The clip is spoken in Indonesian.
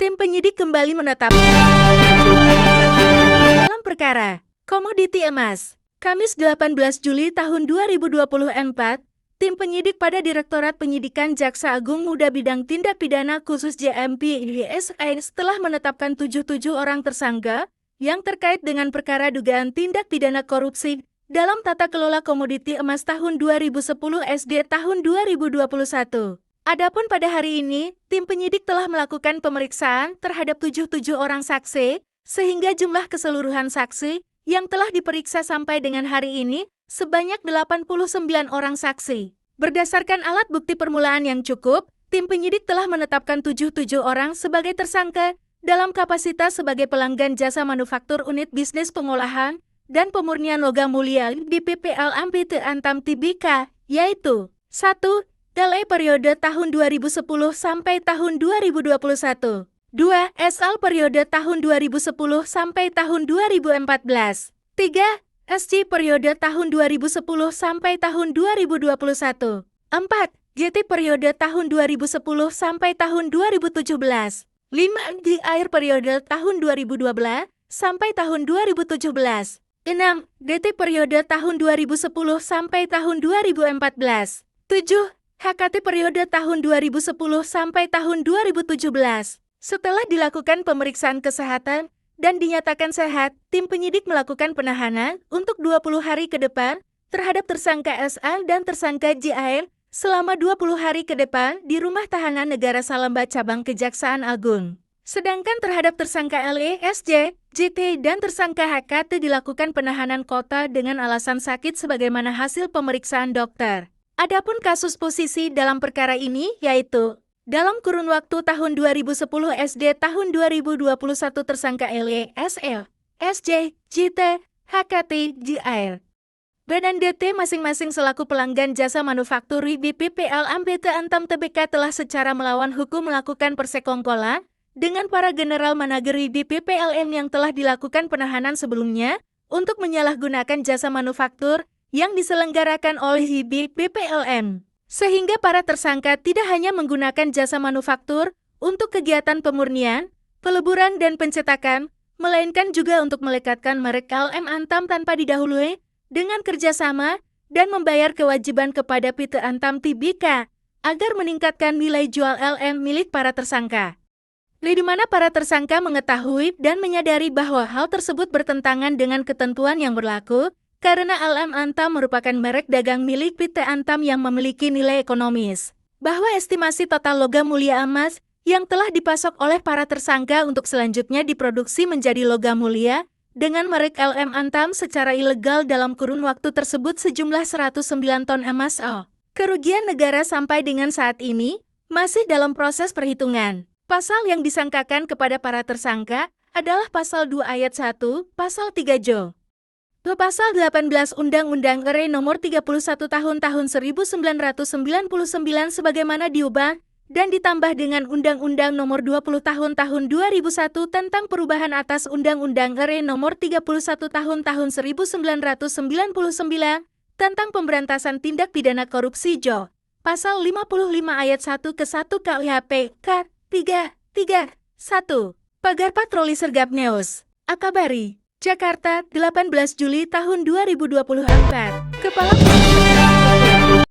Tim penyidik kembali menetapkan dalam perkara komoditi emas. Kamis 18 Juli tahun 2024, tim penyidik pada Direktorat Penyidikan Jaksa Agung Muda Bidang Tindak Pidana Khusus JMP-ISN telah menetapkan 77 orang tersangka yang terkait dengan perkara dugaan tindak pidana korupsi dalam tata kelola komoditi emas tahun 2010 SD tahun 2021. Adapun pada hari ini, tim penyidik telah melakukan pemeriksaan terhadap 77 orang saksi, sehingga jumlah keseluruhan saksi yang telah diperiksa sampai dengan hari ini sebanyak 89 orang saksi. Berdasarkan alat bukti permulaan yang cukup, tim penyidik telah menetapkan 77 orang sebagai tersangka dalam kapasitas sebagai pelanggan jasa manufaktur unit bisnis pengolahan dan pemurnian logam mulia di PPLM PT Antam Tbk, yaitu 1. LE periode tahun 2010 sampai tahun 2021. 2. SL periode tahun 2010 sampai tahun 2014. 3. SC periode tahun 2010 sampai tahun 2021. 4. GT periode tahun 2010 sampai tahun 2017. 5. GR periode tahun 2012 sampai tahun 2017. 6. DT periode tahun 2010 sampai tahun 2014. 7. HKT periode tahun 2010 sampai tahun 2017. Setelah dilakukan pemeriksaan kesehatan dan dinyatakan sehat, tim penyidik melakukan penahanan untuk 20 hari ke depan terhadap tersangka SL dan tersangka JAL selama 20 hari ke depan di Rumah Tahanan Negara Salemba Cabang Kejaksaan Agung. Sedangkan terhadap tersangka LE, SJ, JT, dan tersangka HKT dilakukan penahanan kota dengan alasan sakit sebagaimana hasil pemeriksaan dokter. Adapun kasus posisi dalam perkara ini yaitu dalam kurun waktu tahun 2010 SD tahun 2021 tersangka LE, SL, SJ, JT, HKT, JAL. B dan DT masing-masing selaku pelanggan jasa manufaktur BPPLM PT Antam Tbk telah secara melawan hukum melakukan persekongkolan dengan para general manager BPPLM yang telah dilakukan penahanan sebelumnya untuk menyalahgunakan jasa manufaktur yang diselenggarakan oleh BPPLM. Sehingga para tersangka tidak hanya menggunakan jasa manufaktur untuk kegiatan pemurnian, peleburan dan pencetakan, melainkan juga untuk melekatkan merek LM Antam tanpa didahului dengan kerjasama dan membayar kewajiban kepada PT Antam Tbk agar meningkatkan nilai jual LM milik para tersangka. Di mana para tersangka mengetahui dan menyadari bahwa hal tersebut bertentangan dengan ketentuan yang berlaku, karena LM Antam merupakan merek dagang milik PT Antam yang memiliki nilai ekonomis. Bahwa estimasi total logam mulia emas yang telah dipasok oleh para tersangka untuk selanjutnya diproduksi menjadi logam mulia dengan merek LM Antam secara ilegal dalam kurun waktu tersebut sejumlah 109 ton emas. Kerugian negara sampai dengan saat ini masih dalam proses perhitungan. Pasal yang disangkakan kepada para tersangka adalah Pasal 2 Ayat 1, Pasal 3 Jo. Pasal 18 Undang-Undang RI Nomor 31 Tahun 1999 sebagaimana diubah dan ditambah dengan Undang-Undang Nomor 20 Tahun 2001 tentang perubahan atas Undang-Undang RI Nomor 31 Tahun 1999 tentang pemberantasan tindak pidana korupsi Jo. Pasal 55 Ayat 1 ke 1 KUHP K 331. Pagar Patroli Sergap News. Akabari. Jakarta, 18 Juli tahun 2024. Kepala